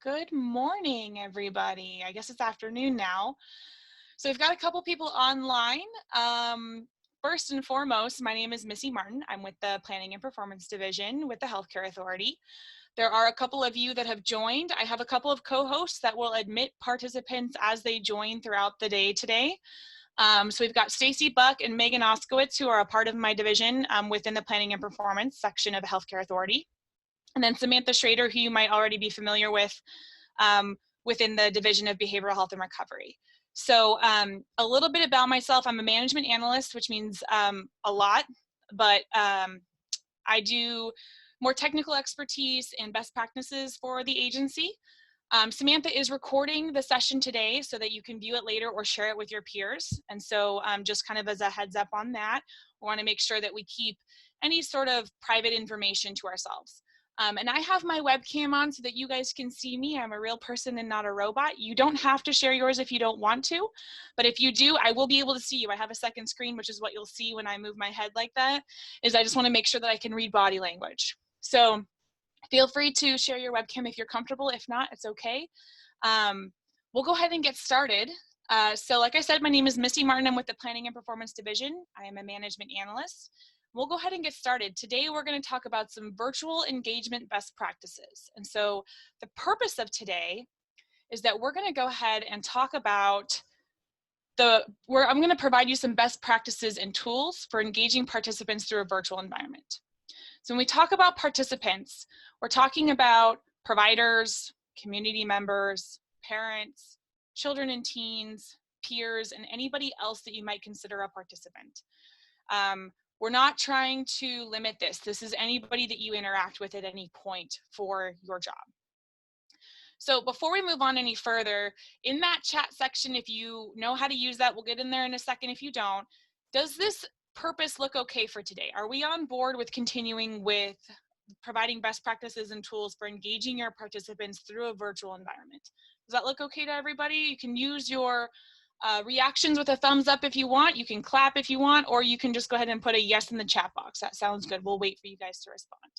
Good morning, everybody. I guess it's afternoon now. So we've got a couple people online. First and foremost, my name is Missy Martin. I'm with the Planning and Performance Division with the Healthcare Authority. There are a couple of you that have joined. I have a couple of co-hosts that will admit participants as they join throughout the day today. So we've got Stacy Buck and Megan Oskowitz, who are a part of my division within the Planning and Performance section of the Healthcare Authority. And then Samantha Schrader, who you might already be familiar with within the Division of Behavioral Health and Recovery. So a little bit about myself. I'm a management analyst, which means a lot, but I do more technical expertise and best practices for the agency. Samantha is recording the session today so that you can view it later or share it with your peers. And so just kind of as a heads up on that, we want to make sure that we keep any sort of private information to ourselves. And I have my webcam on so that you guys can see me. I'm a real person and not a robot. You don't have to share yours if you don't want to, but if you do, I will be able to see you. I have a second screen, which is what you'll see when I move my head like that, is I just want to make sure that I can read body language. So feel free to share your webcam if you're comfortable. If not, it's okay. We'll go ahead and get started. So like I said, my name is Missy Martin. I'm with the Planning and Performance Division. I am a management analyst. We'll go ahead and get started. Today, we're going to talk about some virtual engagement best practices. And so the purpose of today is that we're going to go ahead and talk about I'm going to provide you some best practices and tools for engaging participants through a virtual environment. So when we talk about participants, we're talking about providers, community members, parents, children and teens, peers, and anybody else that you might consider a participant. We're not trying to limit this. This is anybody that you interact with at any point for your job. So before we move on any further, in that chat section, if you know how to use that, we'll get in there in a second if you don't. Does this purpose look okay for today? Are we on board with continuing with providing best practices and tools for engaging your participants through a virtual environment? Does that look okay to everybody? You can use your reactions with a thumbs up if you want, you can clap if you want, or you can just go ahead and put a yes in the chat box. That sounds good. We'll wait for you guys to respond.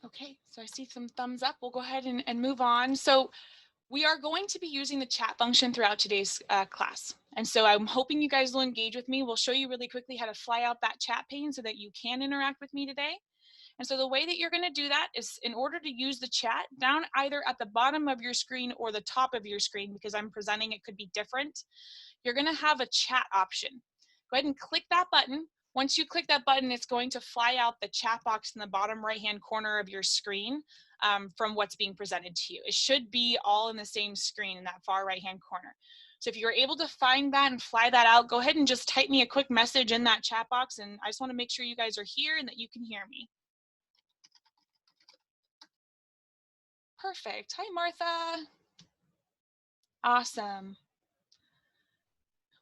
Okay, so I see some thumbs up. We'll go ahead and move on. So we are going to be using the chat function throughout today's class. And so I'm hoping you guys will engage with me. We'll show you really quickly how to fly out that chat pane so that you can interact with me today. And so the way that you're going to do that is, in order to use the chat, down either at the bottom of your screen or the top of your screen, because I'm presenting it could be different, you're going to have a chat option. Go ahead and click that button. Once you click that button, it's going to fly out the chat box in the bottom right-hand corner of your screen from what's being presented to you. It should be all in the same screen in that far right-hand corner. So if you're able to find that and fly that out, go ahead and just type me a quick message in that chat box, and I just want to make sure you guys are here and that you can hear me. Perfect. Hi, Martha. Awesome.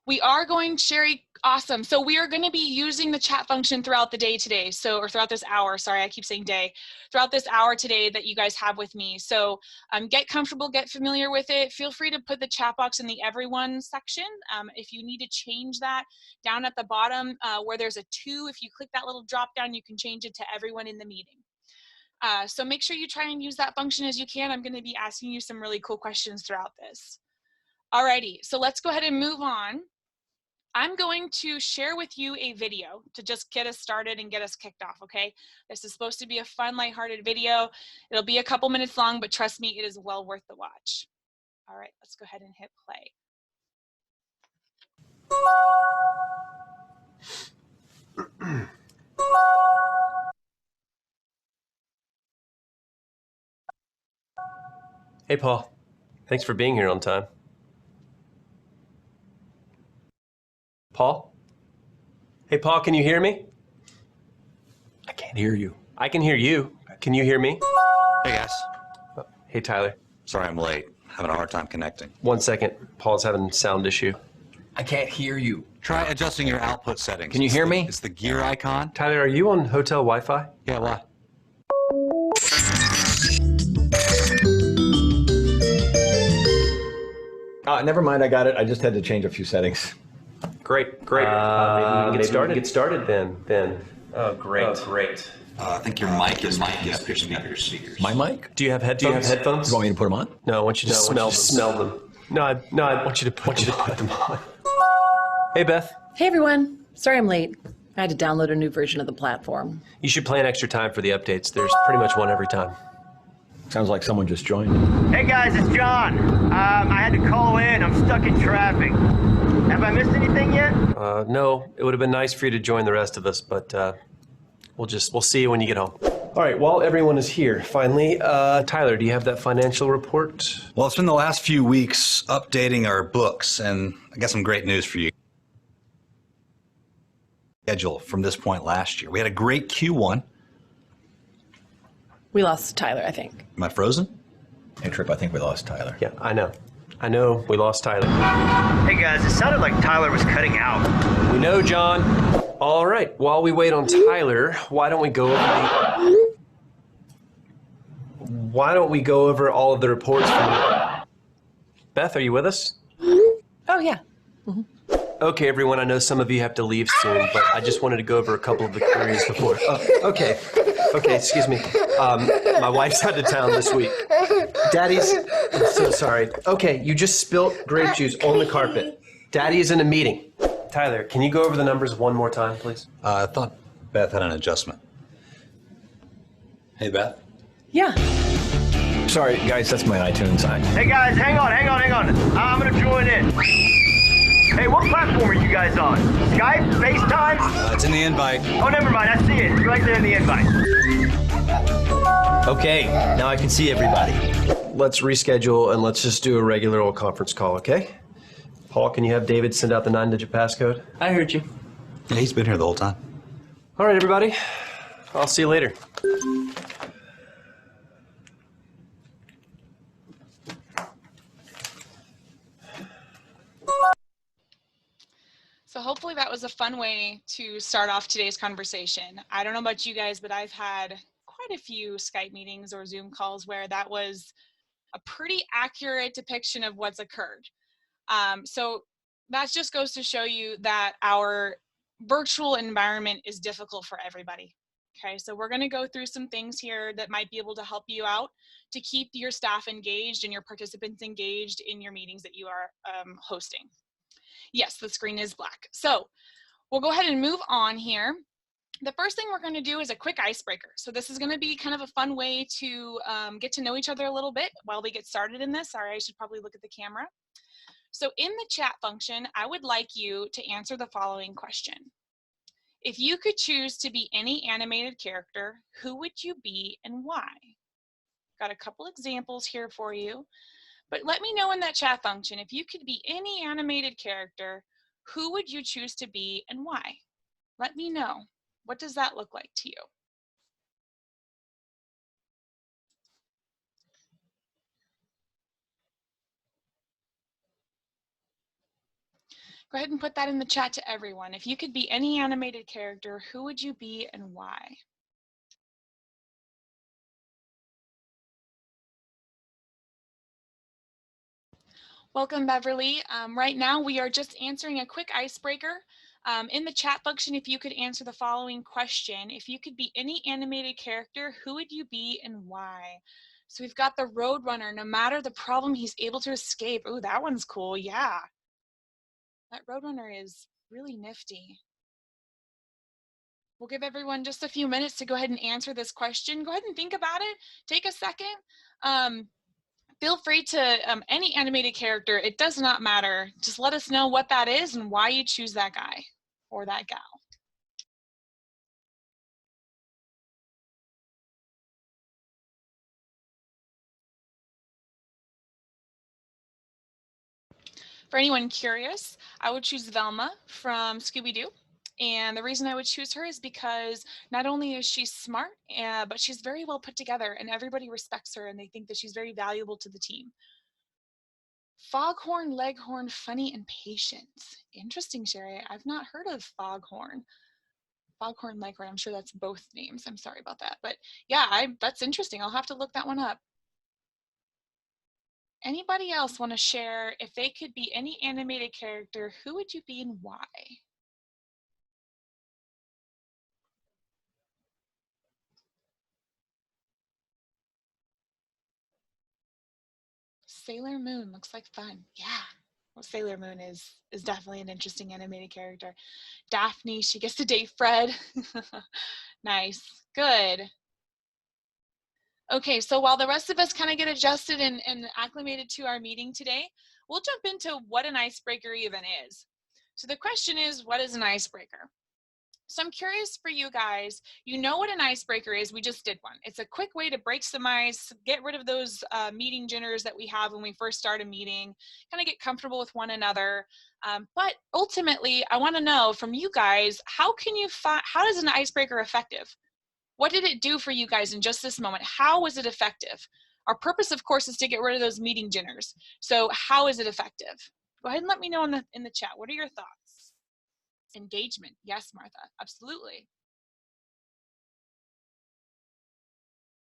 We are going, Sherry, awesome. So we are going to be using the chat function throughout the day today. So, or throughout this hour, sorry, I keep saying day, throughout this hour today that you guys have with me. So get comfortable, get familiar with it. Feel free to put the chat box in the everyone section. If you need to change that, down at the bottom where there's a 2, if you click that little drop down, you can change it to everyone in the meeting. So make sure you try and use that function as you can. I'm going to be asking you some really cool questions throughout this. Alrighty, so let's go ahead and move on. I'm going to share with you a video to just get us started and get us kicked off, okay? This is supposed to be a fun, lighthearted video. It'll be a couple minutes long, but trust me, it is well worth the watch. All right, let's go ahead and hit play. Hey, Paul. Thanks for being here on time. Paul? Hey, Paul, can you hear me? I can't hear you. I can hear you. Can you hear me? Hey, guys. Oh, hey, Tyler. Sorry I'm late. Having a hard time connecting. 1 second. Paul's having a sound issue. I can't hear you. Try adjusting your output settings. Can you hear me? It's the gear icon. Tyler, are you on hotel Wi-Fi? Yeah, why? Never mind, I got it. I just had to change a few settings. Great. Maybe we can get started then. Oh, great. I think your mic is up your speakers. My mic? Do you have headphones? You want me to put them on? No, I want you to smell them. No, I want you to put them on. Hey, Beth. Hey everyone, sorry I'm late. I had to download a new version of the platform. You should plan extra time for the updates. There's pretty much one every time. Sounds like someone just joined. Hey guys, it's John. I had to call in. I'm stuck in traffic. Have I missed anything yet? No, it would have been nice for you to join the rest of us, but we'll see you when you get home. All right, while everyone is here, finally, Tyler, do you have that financial report? Well, it's been the last few weeks updating our books, and I got some great news for you. Schedule from this point last year. We had a great Q1. We lost Tyler, I think. Am I frozen? Hey, Trip, I think we lost Tyler. Yeah, I know, we lost Tyler. Hey guys, it sounded like Tyler was cutting out. We know, John. All right, while we wait on Tyler, why don't we go over all of the reports from... Beth, are you with us? Oh yeah. Okay, everyone, I know some of you have to leave soon, but I just wanted to go over a couple of the queries before. Okay, excuse me. My wife's out of town this week. Daddy's, I'm so sorry. Okay, you just spilt grape juice on the carpet. Daddy is in a meeting. Tyler, can you go over the numbers one more time, please? I thought Beth had an adjustment. Hey, Beth. Yeah. Sorry, guys, that's my iTunes. Hey guys, hang on. I'm gonna join in. Hey, what platform are you guys on? Skype? FaceTime? It's in the invite. Oh, never mind. I see it. It's right there in the invite. Okay, now I can see everybody. Let's reschedule and let's just do a regular old conference call, okay? Paul, can you have David send out the 9-digit passcode? I heard you. Yeah, he's been here the whole time. All right, everybody. I'll see you later. So hopefully that was a fun way to start off today's conversation. I don't know about you guys, but I've had quite a few Skype meetings or Zoom calls where that was a pretty accurate depiction of what's occurred. So that just goes to show you that our virtual environment is difficult for everybody. Okay, so we're going to go through some things here that might be able to help you out to keep your staff engaged and your participants engaged in your meetings that you are hosting. Yes, the screen is black. So we'll go ahead and move on here. The first thing we're going to do is a quick icebreaker. So this is going to be kind of a fun way to get to know each other a little bit while we get started in this. Sorry, I should probably look at the camera. So in the chat function, I would like you to answer the following question. If you could choose to be any animated character, who would you be and why? Got a couple examples here for you. But let me know in that chat function, if you could be any animated character, who would you choose to be and why? Let me know. What does that look like to you? Go ahead and put that in the chat to everyone. If you could be any animated character, who would you be and why? Welcome, Beverly. Right now, we are just answering a quick icebreaker. In the chat function, if you could answer the following question. If you could be any animated character, who would you be and why? So we've got the Roadrunner. No matter the problem, he's able to escape. Oh, that one's cool. Yeah. That Roadrunner is really nifty. We'll give everyone just a few minutes to go ahead and answer this question. Go ahead and think about it. Take a second. Feel free to, any animated character, it does not matter. Just let us know what that is and why you choose that guy or that gal. For anyone curious, I would choose Velma from Scooby-Doo. And the reason I would choose her is because not only is she smart, but she's very well put together and everybody respects her and they think that she's very valuable to the team. Foghorn, Leghorn, funny, and patient. Interesting, Sherry. I've not heard of Foghorn. Foghorn, Leghorn, I'm sure that's both names. I'm sorry about that. But yeah, that's interesting. I'll have to look that one up. Anybody else want to share if they could be any animated character, who would you be and why? Sailor Moon looks like fun. Yeah. Well, Sailor Moon is definitely an interesting animated character. Daphne, she gets to date Fred. Nice. Good. Okay, so while the rest of us kind of get adjusted and acclimated to our meeting today, we'll jump into what an icebreaker even is. So the question is, what is an icebreaker? So I'm curious for you guys, you know what an icebreaker is, we just did one. It's a quick way to break some ice, get rid of those meeting jitters that we have when we first start a meeting, kind of get comfortable with one another. But ultimately, I wanna know from you guys, how does an icebreaker effective? What did it do for you guys in just this moment? How was it effective? Our purpose, of course, is to get rid of those meeting jitters. So how is it effective? Go ahead and let me know in the chat. What are your thoughts? Engagement. Yes, Martha, absolutely.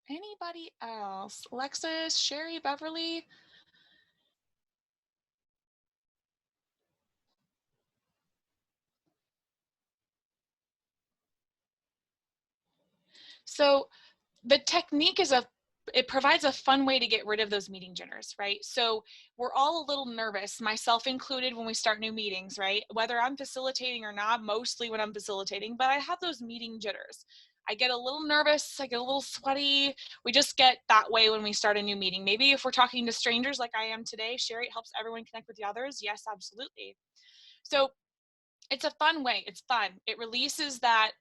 Anybody else? Alexis, Sherry, Beverly? So the technique is it provides a fun way to get rid of those meeting jitters, right? So we're all a little nervous, myself included, when we start new meetings, right? Whether I'm facilitating or not, mostly when I'm facilitating, but I have those meeting jitters. I get a little nervous, I get a little sweaty. We just get that way when we start a new meeting. Maybe if we're talking to strangers like I am today, Sherry, it helps everyone connect with the others. Yes, absolutely. So it's a fun way. It's fun. It releases that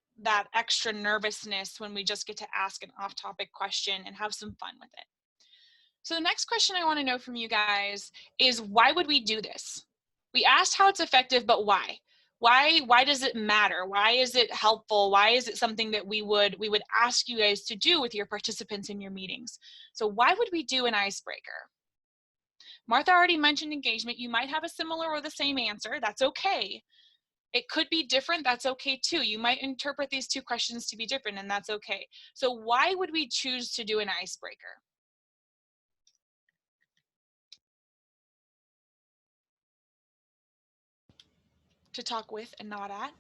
extra nervousness when we just get to ask an off-topic question and have some fun with it. So the next question I want to know from you guys is, why would we do this? We asked how it's effective, but why? Why does it matter? Why is it helpful? Why is it something that we would ask you guys to do with your participants in your meetings? So why would we do an icebreaker? Martha already mentioned engagement. You might have a similar or the same answer. That's okay. It could be different, that's okay too. You might interpret these two questions to be different, and that's okay. So why would we choose to do an icebreaker? To talk with and not at.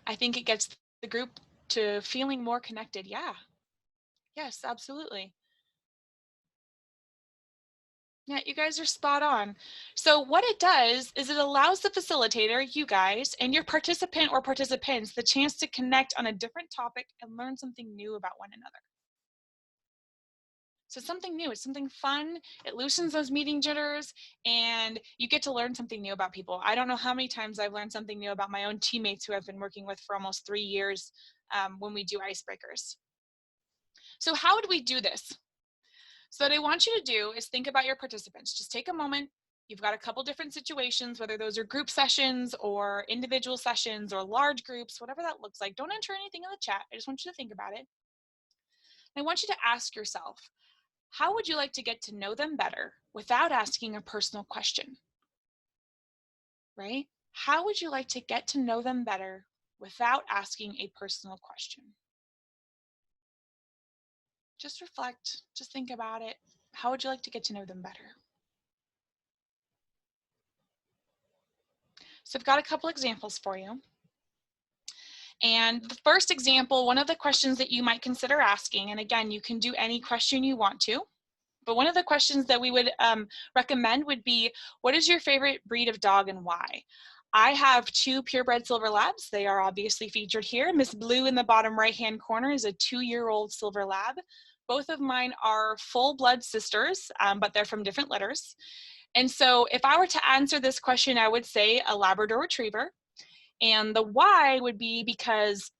I think it gets the group to feeling more connected. Yeah. Yes, absolutely. Yeah, you guys are spot on. So what it does is it allows the facilitator, you guys, and your participant or participants the chance to connect on a different topic and learn something new about one another. So it's something new, it's something fun, it loosens those meeting jitters, and you get to learn something new about people. I don't know how many times I've learned something new about my own teammates who I've been working with for almost 3 years when we do icebreakers. So how would we do this? So what I want you to do is think about your participants. Just take a moment. You've got a couple different situations, whether those are group sessions or individual sessions or large groups, whatever that looks like. Don't enter anything in the chat. I just want you to think about it. And I want you to ask yourself, how would you like to get to know them better without asking a personal question? Right? How would you like to get to know them better without asking a personal question? Just reflect, just think about it. How would you like to get to know them better? So I've got a couple examples for you. And the first example, one of the questions that you might consider asking, and again, you can do any question you want to, but one of the questions that we would recommend would be, what is your favorite breed of dog and why? I have 2 purebred silver labs. They are obviously featured here. Miss Blue in the bottom right-hand corner is a 2-year-old silver lab. Both of mine are full-blood sisters, but they're from different litters. And so if I were to answer this question, I would say a Labrador Retriever. And the why would be because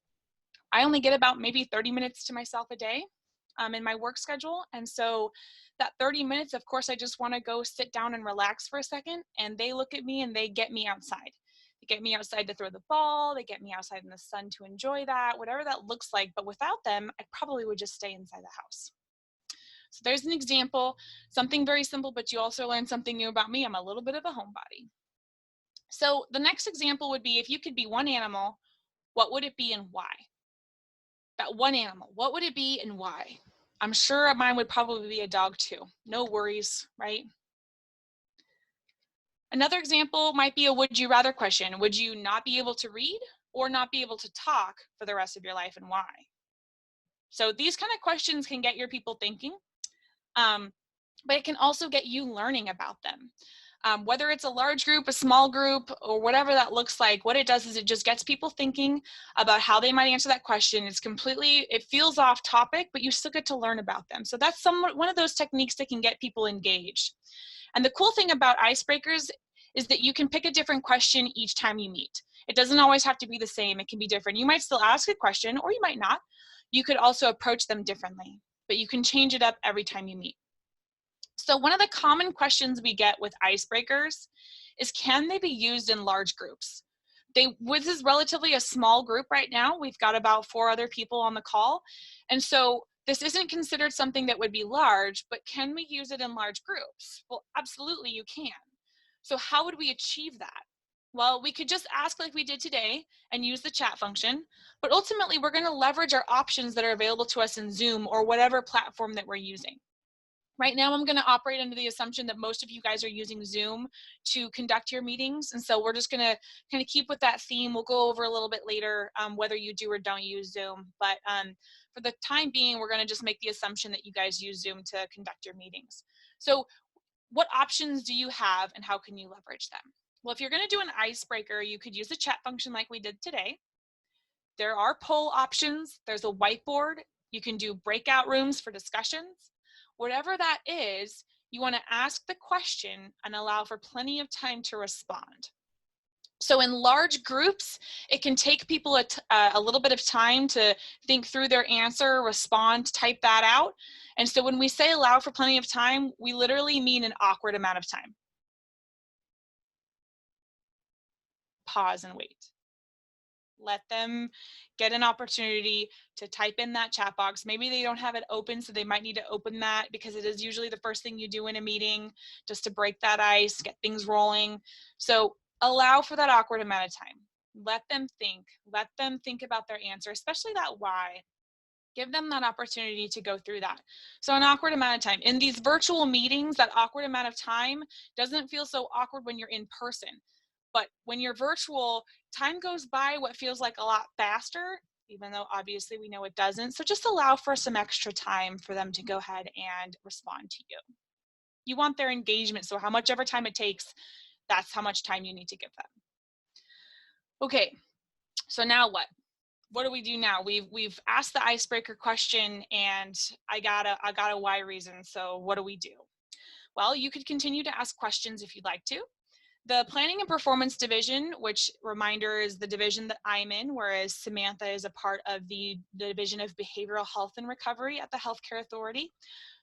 I only get about maybe 30 minutes to myself a day in my work schedule. And so that 30 minutes, of course, I just want to go sit down and relax for a second. And they look at me and they get me outside. They get me outside to throw the ball. They get me outside in the sun to enjoy that, whatever that looks like. But without them, I probably would just stay inside the house. So there's an example, something very simple, but you also learn something new about me. I'm a little bit of a homebody. So the next example would be, if you could be one animal, what would it be and why? That one animal, what would it be and why? I'm sure mine would probably be a dog too. No worries, right? Another example might be a would you rather question. Would you not be able to read or not be able to talk for the rest of your life, and why? So these kind of questions can get your people thinking, but it can also get you learning about them. Whether it's a large group, a small group, or whatever that looks like, what it does is it just gets people thinking about how they might answer that question. It feels off topic, but you still get to learn about them. So that's one of those techniques that can get people engaged. And the cool thing about Icebreakers is that you can pick a different question each time you meet. It doesn't always have to be the same. It can be different. You might still ask a question, or you might not. You could also approach them differently, but you can change it up every time you meet. So one of the common questions we get with Icebreakers is, can they be used in large groups? This is relatively a small group right now. We've got about 4 other people on the call. And so this isn't considered something that would be large, but can we use it in large groups? Well, absolutely you can. So how would we achieve that? Well, we could just ask like we did today and use the chat function, but ultimately we're going to leverage our options that are available to us in Zoom or whatever platform that we're using. Right now, I'm going to operate under the assumption that most of you guys are using Zoom to conduct your meetings. And so we're just going to kind of keep with that theme. We'll go over a little bit later whether you do or don't use Zoom. But for the time being, we're going to just make the assumption that you guys use Zoom to conduct your meetings. So what options do you have and how can you leverage them? Well, if you're going to do an icebreaker, you could use the chat function like we did today. There are poll options. There's a whiteboard. You can do breakout rooms for discussions. Whatever that is, you want to ask the question and allow for plenty of time to respond. So in large groups, it can take people a little bit of time to think through their answer, respond, type that out. And so when we say allow for plenty of time, we literally mean an awkward amount of time. Pause and wait. Let them get an opportunity to type in that chat box. Maybe they don't have it open, so they might need to open that because it is usually the first thing you do in a meeting just to break that ice, get things rolling. So allow for that awkward amount of time. Let them think about their answer, especially that why. Give them that opportunity to go through that. So an awkward amount of time. In these virtual meetings, that awkward amount of time doesn't feel so awkward when you're in person. But when you're virtual, time goes by what feels like a lot faster, even though obviously we know it doesn't. So just allow for some extra time for them to go ahead and respond to you. You want their engagement, so how much ever time it takes, that's how much time you need to give them. Okay, so now what? What do we do now? We've asked the icebreaker question and I got a why reason. So what do we do? Well, you could continue to ask questions if you'd like to. The Planning and Performance Division, which reminder is the division that I'm in, whereas Samantha is a part of the Division of Behavioral Health and Recovery at the Healthcare Authority.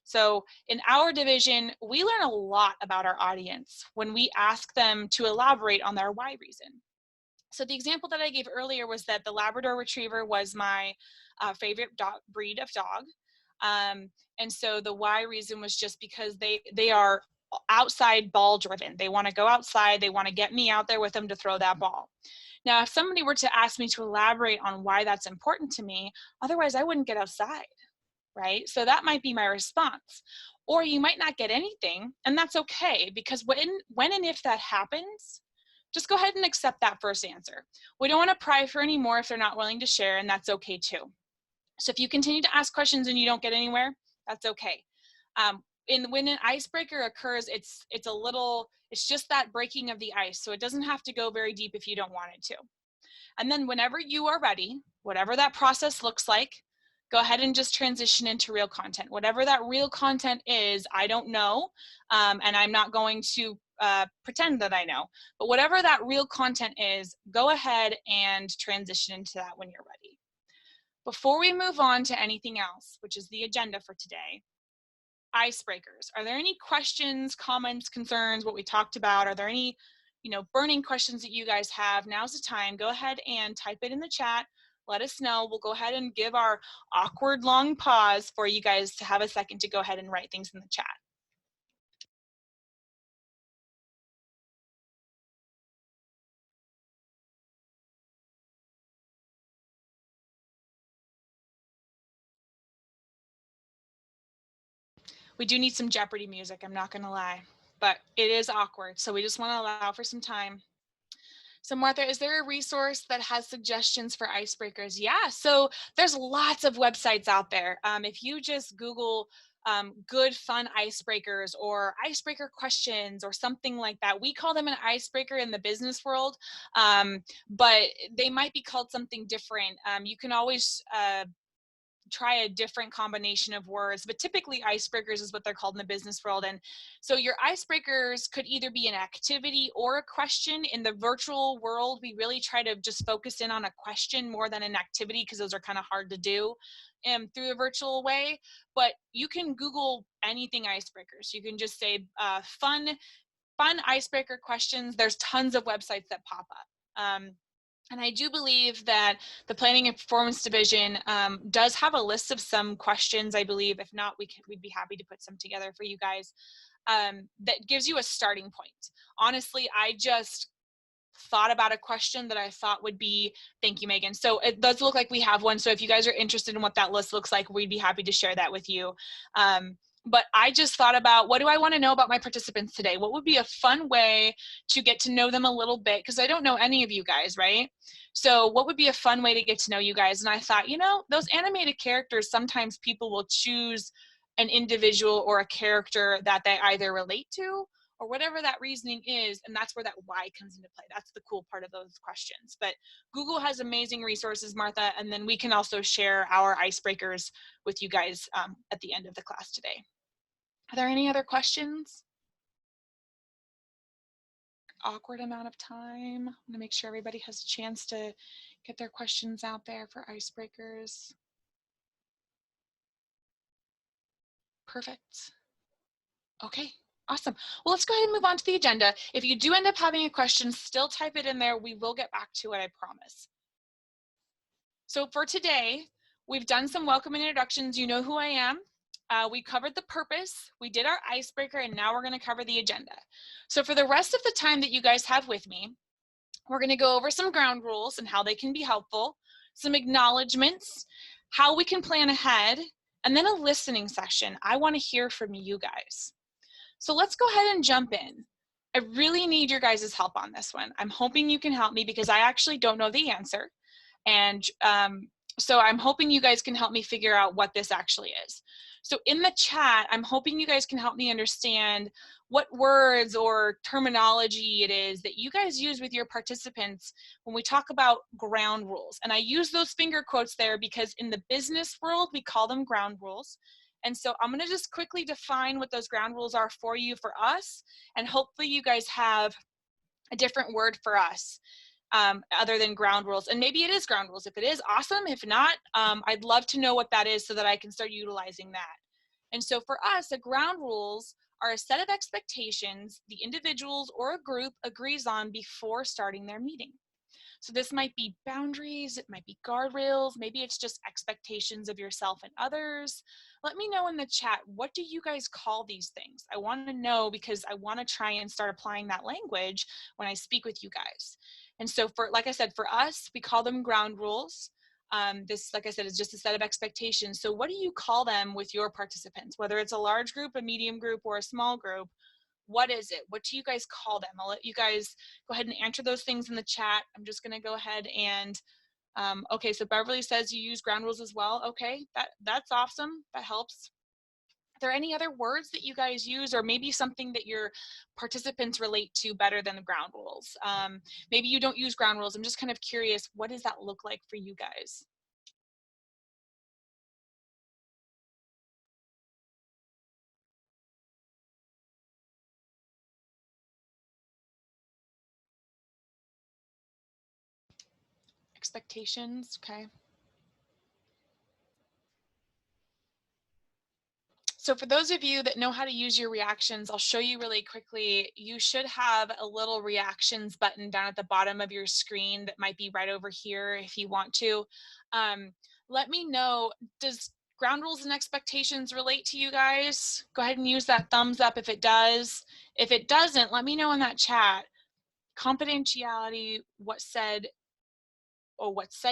So in our division, we learn a lot about our audience when we ask them to elaborate on their why reason. So the example that I gave earlier was that the Labrador Retriever was my favorite breed of dog. And so the why reason was just because they are outside ball driven. They want to go outside. They want to get me out there with them to throw that ball. Now, if somebody were to ask me to elaborate on why that's important to me, otherwise I wouldn't get outside, right? So that might be my response. Or you might not get anything, and that's okay, because when and if that happens, just go ahead and accept that first answer. We don't want to pry for any more if they're not willing to share, and that's okay too. So if you continue to ask questions and you don't get anywhere, that's okay. When an icebreaker occurs, it's just that breaking of the ice. So it doesn't have to go very deep if you don't want it to. And then whenever you are ready, whatever that process looks like, go ahead and just transition into real content. Whatever that real content is, I don't know, and I'm not going to pretend that I know. But whatever that real content is, go ahead and transition into that when you're ready. Before we move on to anything else, which is the agenda for today, icebreakers. Are there any questions, comments, concerns, what we talked about? Are there any, burning questions that you guys have? Now's the time. Go ahead and type it in the chat. Let us know. We'll go ahead and give our awkward long pause for you guys to have a second to go ahead and write things in the chat. We do need some Jeopardy music, I'm not gonna lie. but it is awkward. So we just want to allow for some time. So Martha, is there a resource that has suggestions for icebreakers? Yeah, so there's lots of websites out there. If you just Google good fun icebreakers or icebreaker questions or something like that, we call them an icebreaker in the business world, but they might be called something different. You can always try a different combination of words, but typically icebreakers is what they're called in the business world. And so your icebreakers could either be an activity or a question. In the virtual world, we really try to just focus in on a question more than an activity, because those are kind of hard to do through the virtual way. But you can Google anything icebreakers. You can just say fun icebreaker questions. There's tons of websites that pop up. And I do believe that the Planning and Performance Division does have a list of some questions, I believe. If not, we'd be happy to put some together for you guys that gives you a starting point. Honestly, I just thought about a question that I thought would be, thank you, Megan. So it does look like we have one. So if you guys are interested in what that list looks like, we'd be happy to share that with you. But I just thought about, what do I want to know about my participants today? What would be a fun way to get to know them a little bit? Because I don't know any of you guys, right? So what would be a fun way to get to know you guys? And I thought, those animated characters, sometimes people will choose an individual or a character that they either relate to or whatever that reasoning is, and that's where that why comes into play. That's the cool part of those questions. But Google has amazing resources, Martha, and then we can also share our icebreakers with you guys at the end of the class today. Are there any other questions? Awkward amount of time. I'm gonna make sure everybody has a chance to get their questions out there for icebreakers. Perfect. Okay, awesome. Well, let's go ahead and move on to the agenda. If you do end up having a question, still type it in there. We will get back to it, I promise. So for today, we've done some welcome and introductions. You know who I am. We covered the purpose, we did our icebreaker, and now we're gonna cover the agenda. So for the rest of the time that you guys have with me, we're gonna go over some ground rules and how they can be helpful, some acknowledgements, how we can plan ahead, and then a listening session. I wanna hear from you guys. So let's go ahead and jump in. I really need your guys' help on this one. I'm hoping you can help me because I actually don't know the answer. And so I'm hoping you guys can help me figure out what this actually is. So in the chat, I'm hoping you guys can help me understand what words or terminology it is that you guys use with your participants when we talk about ground rules. And I use those finger quotes there because in the business world, we call them ground rules. And so I'm gonna just quickly define what those ground rules are for you, for us, and hopefully you guys have a different word for us other than ground rules. And maybe it is ground rules. If it is, awesome. If not, I'd love to know what that is so that I can start utilizing that. And so for us, the ground rules are a set of expectations the individuals or a group agrees on before starting their meeting. So this might be boundaries, it might be guardrails, maybe it's just expectations of yourself and others. Let me know in the chat, what do you guys call these things? I want to know because I want to try and start applying that language when I speak with you guys. And so for, like I said, for us, we call them ground rules. This, like I said, is just a set of expectations. So what do you call them with your participants? Whether it's a large group, a medium group, or a small group, what is it? What do you guys call them? I'll let you guys go ahead and answer those things in the chat. I'm just gonna go ahead and, okay, so Beverly says you use ground rules as well. Okay, that's awesome, that helps. Are there any other words that you guys use, or maybe something that your participants relate to better than the ground rules? Maybe you don't use ground rules. I'm just kind of curious, what does that look like for you guys? Expectations, okay. So for those of you that know how to use your reactions, I'll show you really quickly. You should have a little reactions button down at the bottom of your screen that might be right over here if you want to. Let me know, does ground rules and expectations relate to you guys? Go ahead and use that thumbs up if it does. If it doesn't, let me know in that chat. Confidentiality, what's said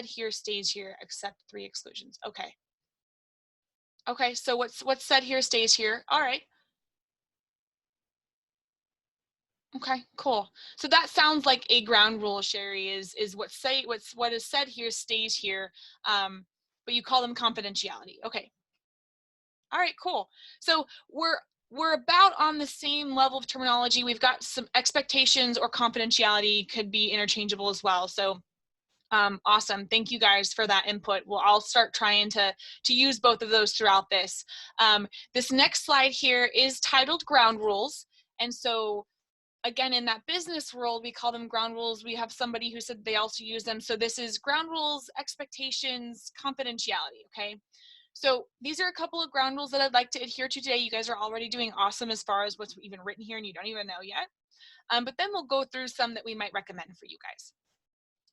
here stays here, except 3 exclusions. Okay. Okay, so what's said here stays here. All right. Okay, cool. So that sounds like a ground rule, Sherry, is what is said here stays here, but you call them confidentiality. Okay. All right, cool. So we're about on the same level of terminology. We've got some expectations or confidentiality could be interchangeable as well. So awesome. Thank you guys for that input. Well, I'll start trying to use both of those throughout this. This next slide here is titled ground rules. And so again, in that business world, we call them ground rules. We have somebody who said they also use them. So this is ground rules, expectations, confidentiality, okay? So these are a couple of ground rules that I'd like to adhere to today. You guys are already doing awesome as far as what's even written here and you don't even know yet. But then we'll go through some that we might recommend for you guys.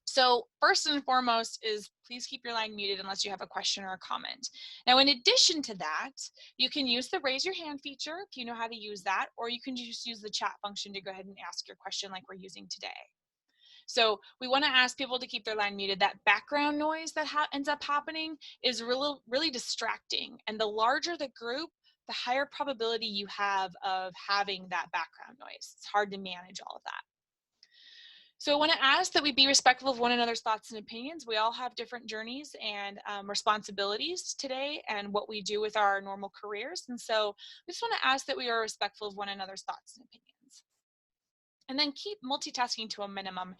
So first and foremost is please keep your line muted unless you have a question or a comment. Now, in addition to that, you can use the raise your hand feature if you know how to use that, or you can just use the chat function to go ahead and ask your question like we're using today. So we want to ask people to keep their line muted. That background noise that ends up happening is really distracting. And the larger the group, the higher probability you have of having that background noise. It's hard to manage all of that. So I want to ask that we be respectful of one another's thoughts and opinions. We all have different journeys and responsibilities today and what we do with our normal careers. And so we just want to ask that we are respectful of one another's thoughts and opinions. And then keep multitasking to a minimum.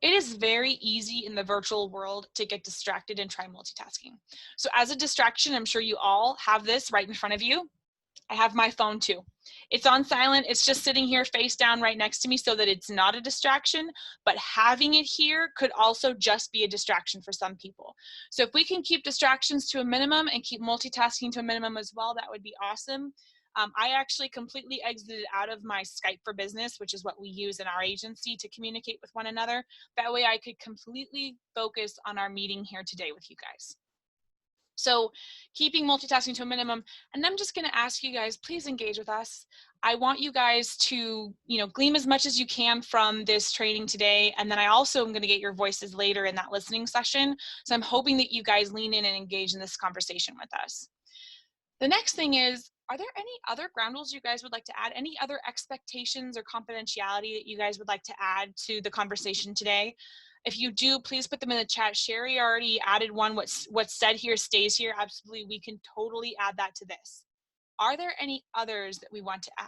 It is very easy in the virtual world to get distracted and try multitasking. So as a distraction, I'm sure you all have this right in front of you. I have my phone too. It's on silent. It's just sitting here face down right next to me so that it's not a distraction, but having it here could also just be a distraction for some people. So if we can keep distractions to a minimum and keep multitasking to a minimum as well, that would be awesome. I actually completely exited out of my Skype for Business, which is what we use in our agency to communicate with one another. That way I could completely focus on our meeting here today with you guys. So keeping multitasking to a minimum, and I'm just going to ask you guys, please engage with us. I want you guys to, glean as much as you can from this training today. And then I also am going to get your voices later in that listening session. So I'm hoping that you guys lean in and engage in this conversation with us. The next thing is, are there any other ground rules you guys would like to add? Any other expectations or confidentiality that you guys would like to add to the conversation today? If you do, please put them in the chat. Sherry already added one. What's said here stays here. Absolutely, we can totally add that to this. Are there any others that we want to add?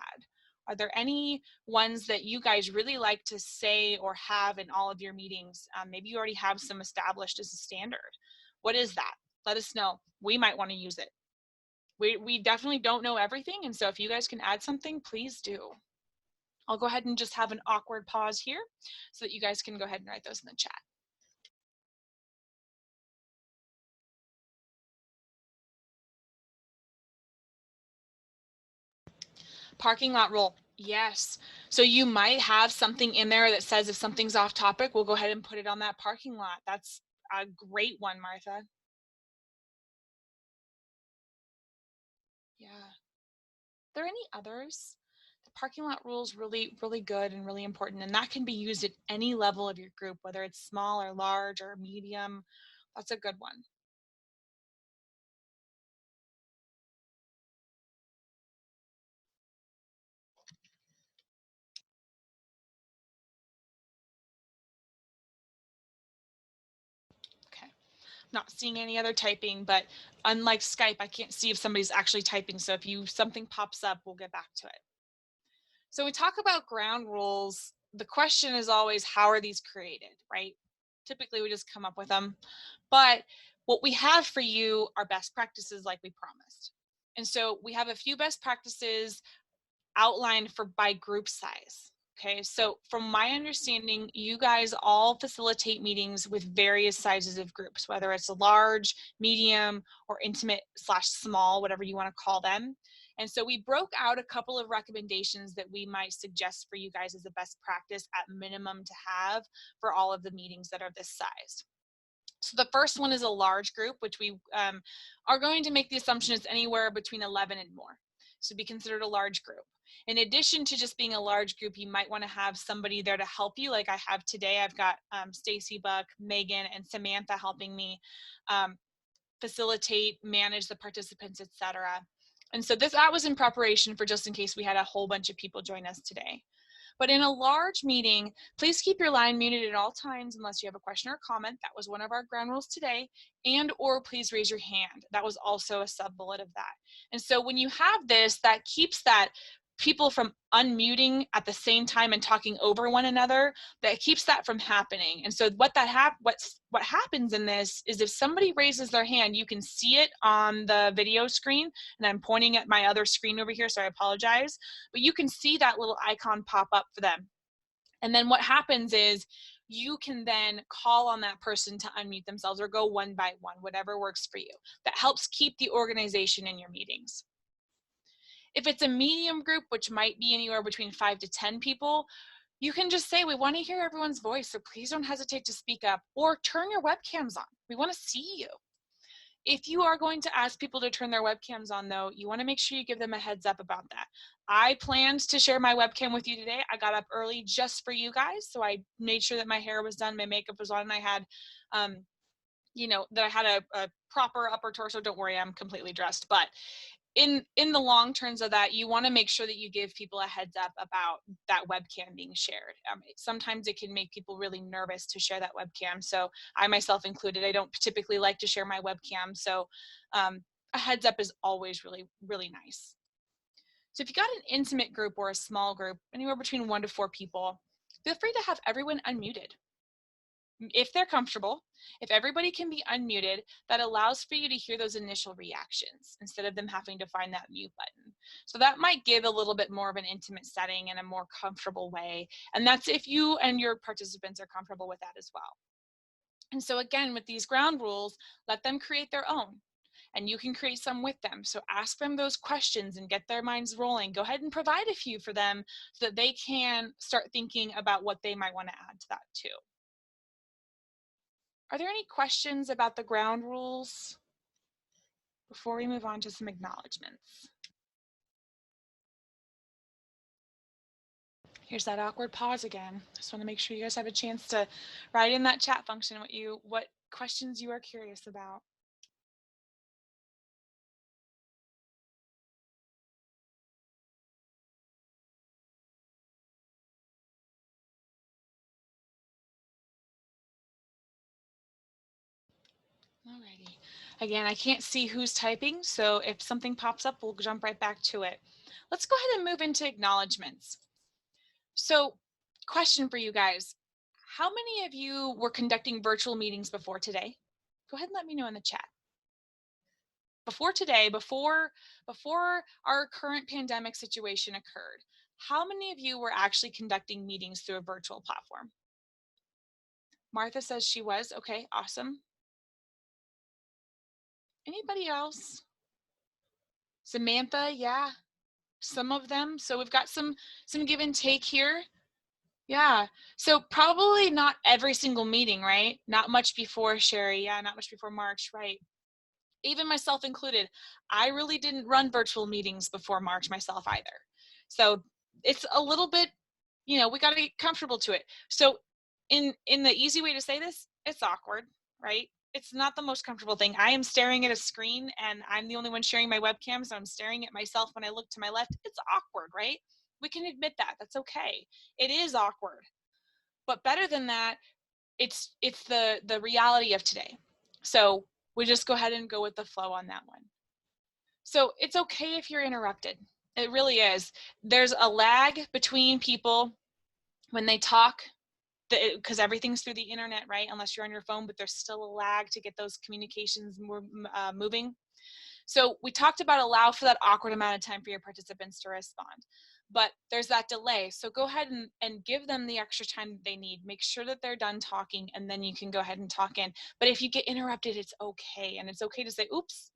Are there any ones that you guys really like to say or have in all of your meetings? Maybe you already have some established as a standard. What is that? Let us know. We might want to use it. We definitely don't know everything, and so if you guys can add something, please do. I'll go ahead and just have an awkward pause here so that you guys can go ahead and write those in the chat. Parking lot rule, yes. So you might have something in there that says if something's off topic, we'll go ahead and put it on that parking lot. That's a great one, Martha. Yeah. Are there any others? The parking lot rule is really good and really important, and that can be used at any level of your group, whether it's small or large or medium. That's a good one. Okay. Not seeing any other typing, but unlike Skype, I can't see if somebody's actually typing. So if something pops up, we'll get back to it. So we talk about ground rules. The question is always, how are these created, right? Typically we just come up with them, but what we have for you are best practices like we promised. And so we have a few best practices outlined by group size. Okay, so from my understanding, you guys all facilitate meetings with various sizes of groups, whether it's a large, medium, or intimate/small, whatever you want to call them. And so we broke out a couple of recommendations that we might suggest for you guys as a best practice at minimum to have for all of the meetings that are this size. So the first one is a large group, which we are going to make the assumption is anywhere between 11 and more. So be considered a large group. In addition to just being a large group, you might want to have somebody there to help you. Like I have today, I've got Stacy Buck, Megan, and Samantha helping me facilitate, manage the participants, etc. And so that was in preparation for just in case we had a whole bunch of people join us today. But in a large meeting, please keep your line muted at all times unless you have a question or comment. That was one of our ground rules today. And or please raise your hand. That was also a sub bullet of that. And so when you have this, that keeps that people from unmuting at the same time and talking over one another, that keeps that from happening. And so what happens in this is if somebody raises their hand, you can see it on the video screen, and I'm pointing at my other screen over here, so I apologize, but you can see that little icon pop up for them. And then what happens is you can then call on that person to unmute themselves or go one by one, whatever works for you. That helps keep the organization in your meetings. If it's a medium group, which might be anywhere between 5 to 10 people, you can just say, we want to hear everyone's voice, so please don't hesitate to speak up, or turn your webcams on. We want to see you. If you are going to ask people to turn their webcams on, though, you want to make sure you give them a heads up about that. I planned to share my webcam with you today. I got up early just for you guys, so I made sure that my hair was done, my makeup was on, and I had, that I had a proper upper torso. Don't worry, I'm completely dressed, but in the long terms of that, you want to make sure that you give people a heads up about that webcam being shared. Sometimes it can make people really nervous to share that webcam. So I myself included, I don't typically like to share my webcam. So a heads up is always really, really nice. So if you got an intimate group or a small group, anywhere between 1 to 4 people, feel free to have everyone unmuted. If they're comfortable, if everybody can be unmuted, that allows for you to hear those initial reactions instead of them having to find that mute button. So that might give a little bit more of an intimate setting and a more comfortable way. And that's if you and your participants are comfortable with that as well. And so again, with these ground rules, let them create their own. And you can create some with them. So ask them those questions and get their minds rolling. Go ahead and provide a few for them so that they can start thinking about what they might want to add to that too. Are there any questions about the ground rules before we move on to some acknowledgements? Here's that awkward pause again. Just want to make sure you guys have a chance to write in that chat function what questions you are curious about. Alrighty. Again, I can't see who's typing, so if something pops up, we'll jump right back to it. Let's go ahead and move into acknowledgements. So, question for you guys. How many of you were conducting virtual meetings before today? Go ahead and let me know in the chat. Before today, before our current pandemic situation occurred, how many of you were actually conducting meetings through a virtual platform? Martha says she was. Okay, awesome. Anybody else? Samantha, yeah, some of them. So we've got some give and take here. Yeah, so probably not every single meeting, right? Not much before Sherry, yeah, not much before March, right? Even myself included, I really didn't run virtual meetings before March myself either. So it's a little bit, we got to get comfortable to it. So in the easy way to say this, it's awkward, right? It's not the most comfortable thing. I am staring at a screen and I'm the only one sharing my webcam, so I'm staring at myself when I look to my left. It's awkward, right? We can admit that. That's okay. It is awkward. But better than that, it's the reality of today. So we just go ahead and go with the flow on that one. So it's okay if you're interrupted. It really is. There's a lag between people when they talk, because everything's through the internet, right? Unless you're on your phone, but there's still a lag to get those communications moving. So we talked about allow for that awkward amount of time for your participants to respond, but there's that delay. So go ahead and give them the extra time that they need. Make sure that they're done talking, and then you can go ahead and talk in. But if you get interrupted, it's okay. And it's okay to say, oops,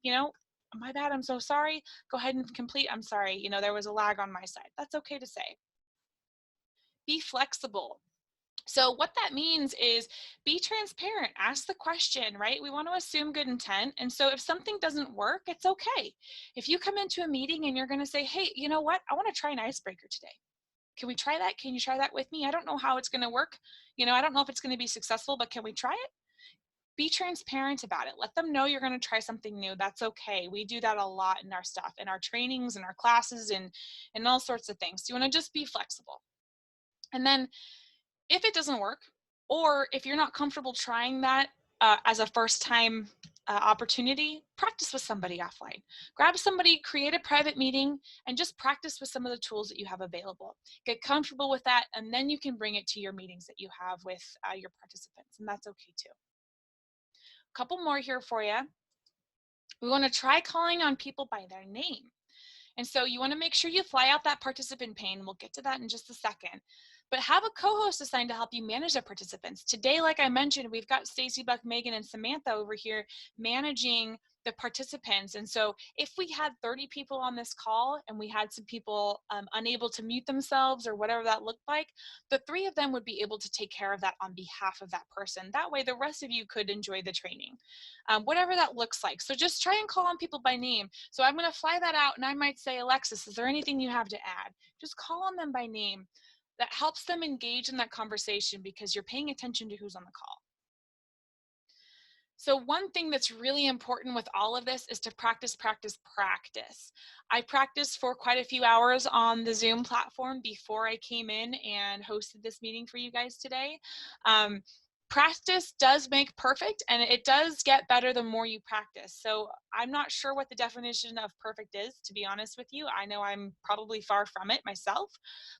my bad, I'm so sorry. Go ahead and complete, I'm sorry, there was a lag on my side. That's okay to say. Be flexible. So what that means is be transparent, ask the question, right? We want to assume good intent. And so if something doesn't work, it's okay. If you come into a meeting and you're going to say, hey, you know what? I want to try an icebreaker today. Can we try that? Can you try that with me? I don't know how it's going to work. I don't know if it's going to be successful, but can we try it? Be transparent about it. Let them know you're going to try something new. That's okay. We do that a lot in our stuff, in our trainings, in our classes, and all sorts of things. So you want to just be flexible. And then if it doesn't work, or if you're not comfortable trying that as a first time opportunity, practice with somebody offline. Grab somebody, create a private meeting, and just practice with some of the tools that you have available. Get comfortable with that, and then you can bring it to your meetings that you have with your participants, and that's okay too. A couple more here for you. We want to try calling on people by their name. And so you want to make sure you fly out that participant pane. We'll get to that in just a second. But have a co-host assigned to help you manage the participants. Today, like I mentioned, we've got Stacy, Buck, Megan, and Samantha over here managing the participants. And so if we had 30 people on this call and we had some people unable to mute themselves or whatever that looked like, the 3 of them would be able to take care of that on behalf of that person. That way the rest of you could enjoy the training, whatever that looks like. So just try and call on people by name. So I'm going to fly that out and I might say, Alexis, is there anything you have to add? Just call on them by name. That helps them engage in that conversation because you're paying attention to who's on the call. So one thing that's really important with all of this is to practice, practice, practice. I practiced for quite a few hours on the Zoom platform before I came in and hosted this meeting for you guys today. Practice does make perfect, and it does get better the more you practice. So I'm not sure what the definition of perfect is, to be honest with you. I know I'm probably far from it myself,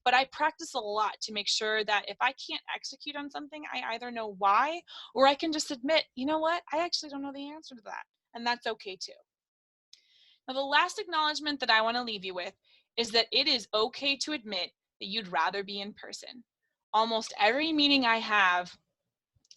but I practice a lot to make sure that if I can't execute on something, I either know why, or I can just admit, you know what, I actually don't know the answer to that, and that's okay too. Now, the last acknowledgement that I want to leave you with is that it is okay to admit that you'd rather be in person. Almost every meeting I have,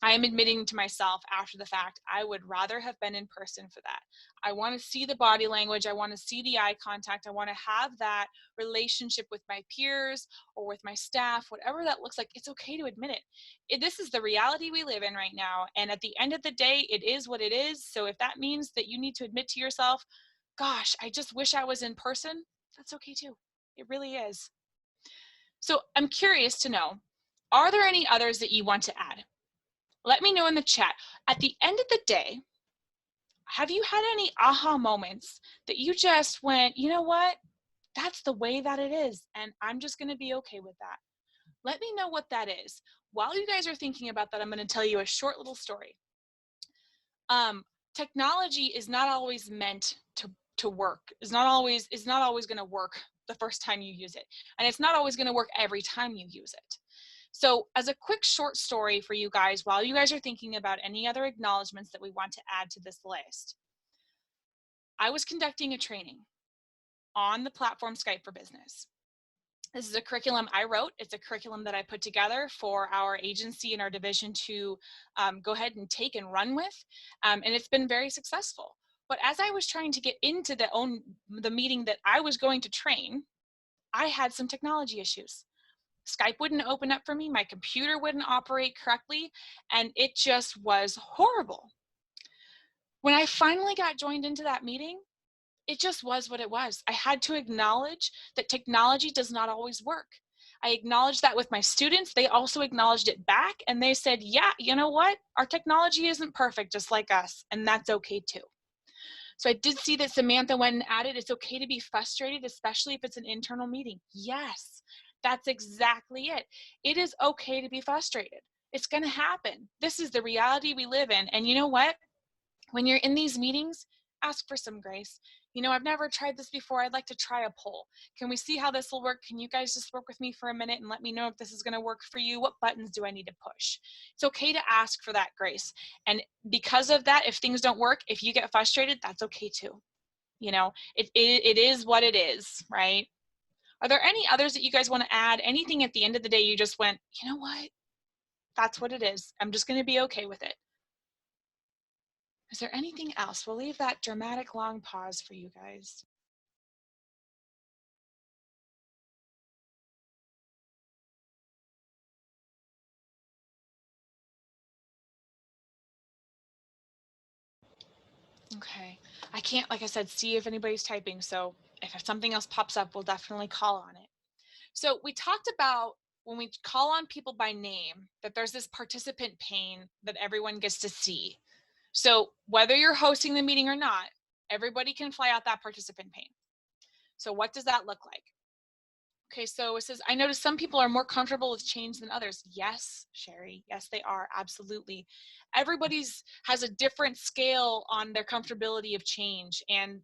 I am admitting to myself after the fact, I would rather have been in person for that. I want to see the body language. I want to see the eye contact. I want to have that relationship with my peers or with my staff, whatever that looks like. It's okay to admit it. This is the reality we live in right now. And at the end of the day, it is what it is. So if that means that you need to admit to yourself, gosh, I just wish I was in person, that's okay too. It really is. So I'm curious to know, are there any others that you want to add? Let me know in the chat. At the end of the day, have you had any aha moments that you just went, you know what? That's the way that it is, and I'm just going to be okay with that. Let me know what that is. While you guys are thinking about that, I'm going to tell you a short little story. Technology is not always meant to work. It's not always going to work the first time you use it, and it's not always going to work every time you use it. So as a quick short story for you guys, while you guys are thinking about any other acknowledgements that we want to add to this list, I was conducting a training on the platform Skype for Business. This is a curriculum I wrote. It's a curriculum that I put together for our agency and our division to go ahead and take and run with, and it's been very successful. But as I was trying to get into the meeting that I was going to train, I had some technology issues. Skype wouldn't open up for me, my computer wouldn't operate correctly, and it just was horrible. When I finally got joined into that meeting, it just was what it was. I had to acknowledge that technology does not always work. I acknowledged that with my students. They also acknowledged it back, and they said, yeah, you know what? Our technology isn't perfect, just like us, and that's okay too. So I did see that Samantha went and added, it's okay to be frustrated, especially if it's an internal meeting. Yes. That's exactly it. It is okay to be frustrated. It's going to happen. This is the reality we live in. And you know what? When you're in these meetings, ask for some grace. You know, I've never tried this before. I'd like to try a poll. Can we see how this will work? Can you guys just work with me for a minute and let me know if this is going to work for you? What buttons do I need to push? It's okay to ask for that grace. And because of that, if things don't work, if you get frustrated, that's okay too. You know, it is what it is, right? Are there any others that you guys want to add? Anything at the end of the day you just went, you know what? That's what it is. I'm just going to be okay with it. Is there anything else? We'll leave that dramatic long pause for you guys. Okay. I can't, like I said, see if anybody's typing. So if something else pops up, we'll definitely call on it. So we talked about when we call on people by name, that there's this participant pane that everyone gets to see. So whether you're hosting the meeting or not, everybody can fly out that participant pane. So what does that look like? Okay, so it says, I noticed some people are more comfortable with change than others. Yes, Sherry, yes, they are, absolutely. Everybody's has a different scale on their comfortability of change. And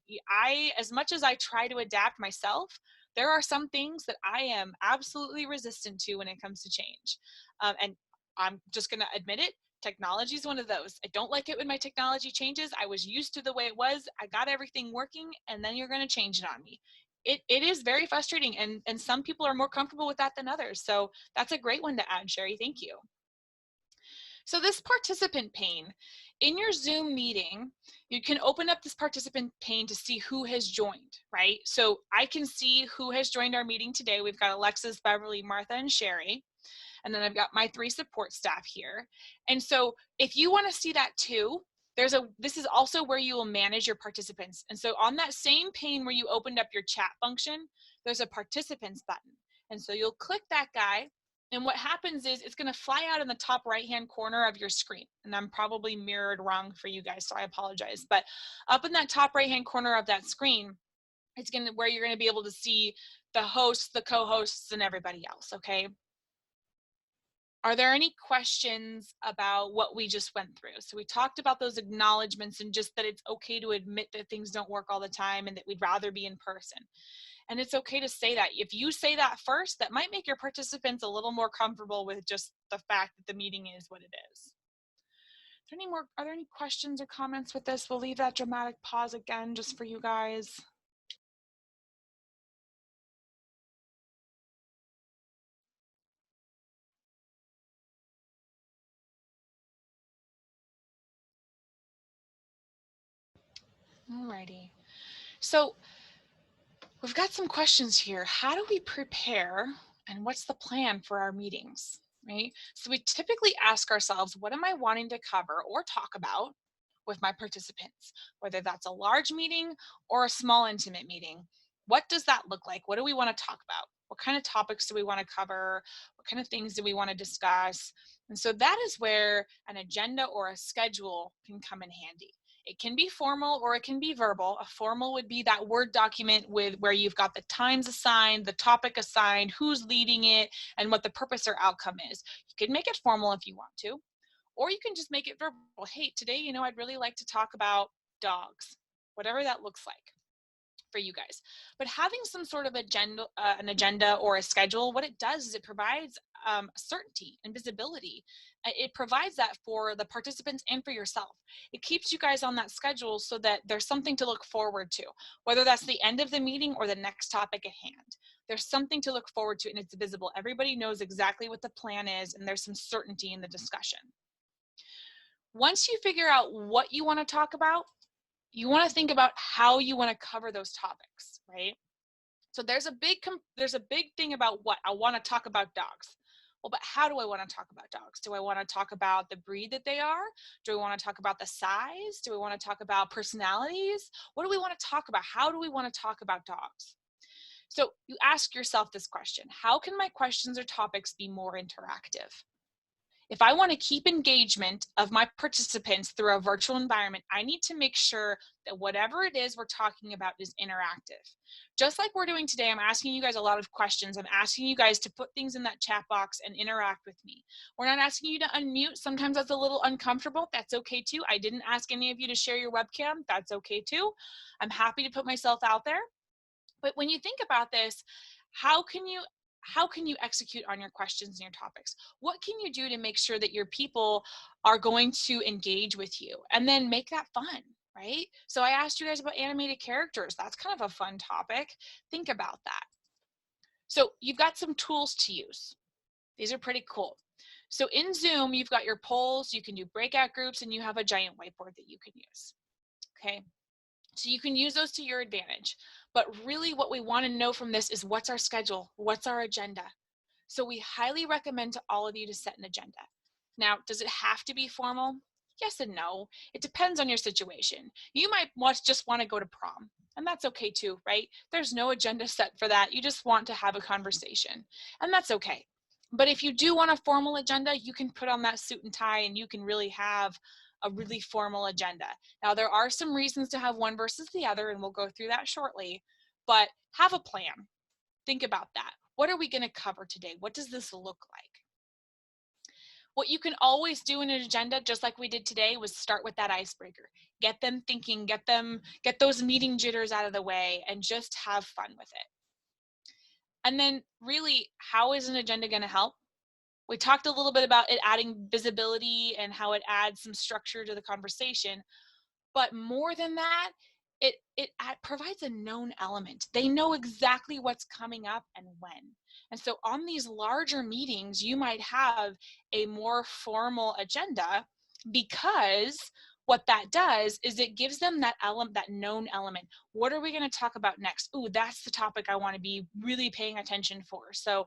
as much as I try to adapt myself, there are some things that I am absolutely resistant to when it comes to change. And I'm just gonna admit it, technology is one of those. I don't like it when my technology changes. I was used to the way it was. I got everything working, and then you're gonna change it on me. It is very frustrating, and some people are more comfortable with that than others. So that's a great one to add, Sherry. Thank you. So this participant pane, in your Zoom meeting, you can open up this participant pane to see who has joined, right? So I can see who has joined our meeting today. We've got Alexis, Beverly, Martha, and Sherry. And then I've got my 3 support staff here. And so if you want to see that too, this is also where you will manage your participants. And so on that same pane where you opened up your chat function, there's a participants button. And so you'll click that guy, and what happens is it's going to fly out in the top right-hand corner of your screen. And I'm probably mirrored wrong for you guys, so I apologize. But up in that top right-hand corner of that screen, it's where you're going to be able to see the hosts, the co-hosts, and everybody else, okay? Are there any questions about what we just went through? So we talked about those acknowledgements and just that it's okay to admit that things don't work all the time and that we'd rather be in person. And it's okay to say that. If you say that first, that might make your participants a little more comfortable with just the fact that the meeting is what it is. Are there any questions or comments with this? We'll leave that dramatic pause again just for you guys. Alrighty. So we've got some questions here. How do we prepare, and what's the plan for our meetings, right? So we typically ask ourselves, what am I wanting to cover or talk about with my participants? Whether that's a large meeting or a small intimate meeting, what does that look like? What do we want to talk about? What kind of topics do we want to cover? What kind of things do we want to discuss? And so that is where an agenda or a schedule can come in handy. It can be formal or it can be verbal. A formal would be that Word document with where you've got the times assigned, the topic assigned, who's leading it, and what the purpose or outcome is. You can make it formal if you want to, or you can just make it verbal. Hey, today, I'd really like to talk about dogs, whatever that looks like for you guys. But having some sort of an agenda or a schedule, what it does is it provides certainty and visibility. It provides that for the participants and for yourself. It keeps you guys on that schedule so that there's something to look forward to, whether that's the end of the meeting or the next topic at hand. There's something to look forward to, and it's visible. Everybody knows exactly what the plan is, and there's some certainty in the discussion. Once you figure out what you want to talk about, you want to think about how you want to cover those topics, right? So there's a big thing about what I want to talk about dogs. Well, but how do I want to talk about dogs? Do I want to talk about the breed that they are? Do we want to talk about the size? Do we want to talk about personalities? What do we want to talk about? How do we want to talk about dogs? So you ask yourself this question: how can my questions or topics be more interactive? If I want to keep engagement of my participants through a virtual environment, I need to make sure that whatever it is we're talking about is interactive. Just like we're doing today, I'm asking you guys a lot of questions. I'm asking you guys to put things in that chat box and interact with me. We're not asking you to unmute. Sometimes that's a little uncomfortable. That's okay too. I didn't ask any of you to share your webcam. That's okay too. I'm happy to put myself out there. But when you think about this, how can you execute on your questions and your topics? What can you do to make sure that your people are going to engage with you, and then make that fun, right? So I asked you guys about animated characters. That's kind of a fun topic. Think about that. So you've got some tools to use. These are pretty cool. So in Zoom, you've got your polls, you can do breakout groups, and you have a giant whiteboard that you can use, okay? So you can use those to your advantage. But really what we want to know from this is, what's our schedule? What's our agenda? So we highly recommend to all of you to set an agenda. Now, does it have to be formal? Yes and no. It depends on your situation. You might just want to go to prom, and that's okay too, right? There's no agenda set for that. You just want to have a conversation, and that's okay. But if you do want a formal agenda, you can put on that suit and tie, and you can really have a really formal agenda. Now, there are some reasons to have one versus the other, and we'll go through that shortly, but have a plan. Think about that. what are we going to cover today? What does this look like? What you can always do in an agenda, just like we did today, was start with that icebreaker. Get them thinking, get those meeting jitters out of the way, and just have fun with it. And then really, how is an agenda going to help? We talked a little bit about it adding visibility and how it adds some structure to the conversation. But more than that, it provides a known element. They know exactly what's coming up and when. And so on these larger meetings, you might have a more formal agenda, because what that does is it gives them that element, that known element. What are we going to talk about next? Ooh, that's the topic I want to be really paying attention for. So,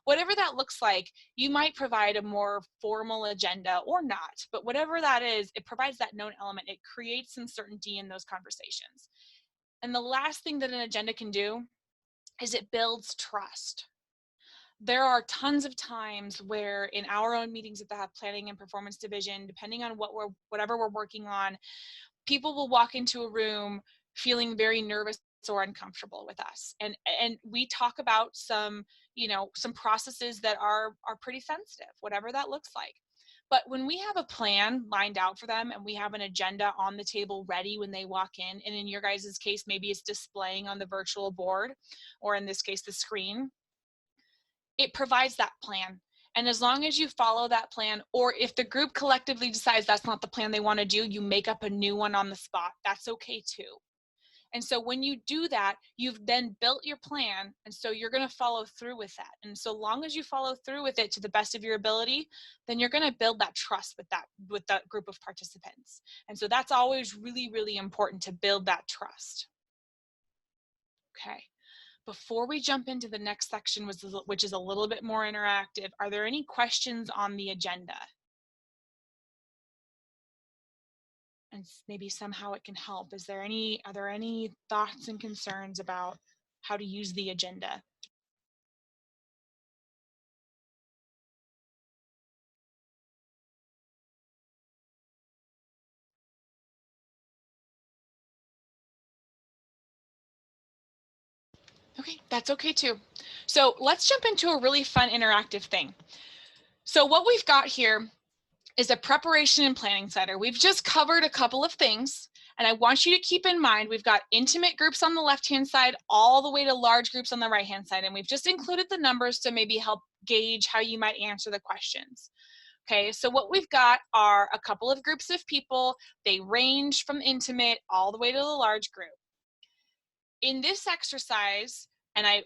whatever that looks like, you might provide a more formal agenda or not, but whatever that is, it provides that known element. It creates some certainty in those conversations. And the last thing that an agenda can do is it builds trust. There are tons of times where in our own meetings at the planning and performance division, depending on whatever we're working on, people will walk into a room feeling very nervous or uncomfortable with us. And we talk about some processes that are pretty sensitive, whatever that looks like. But when we have a plan lined out for them and we have an agenda on the table ready when they walk in, and in your guys' case, maybe it's displaying on the virtual board, or in this case, the screen, it provides that plan. And as long as you follow that plan, or if the group collectively decides that's not the plan they want to do, you make up a new one on the spot. That's okay too. And so when you do that, you've then built your plan. And so you're going to follow through with that. And so long as you follow through with it to the best of your ability, then you're going to build that trust with that group of participants. And so that's always really, really important, to build that trust. Okay. Before we jump into the next section, which is a little bit more interactive, are there any questions on the agenda? And maybe somehow it can help. Are there any thoughts and concerns about how to use the agenda? Okay, that's okay too. So let's jump into a really fun interactive thing. So what we've got here is a preparation and planning center. We've just covered a couple of things, and I want you to keep in mind, we've got intimate groups on the left-hand side all the way to large groups on the right-hand side, and we've just included the numbers to maybe help gauge how you might answer the questions. Okay, so what we've got are a couple of groups of people. They range from intimate all the way to the large group. In this exercise, and I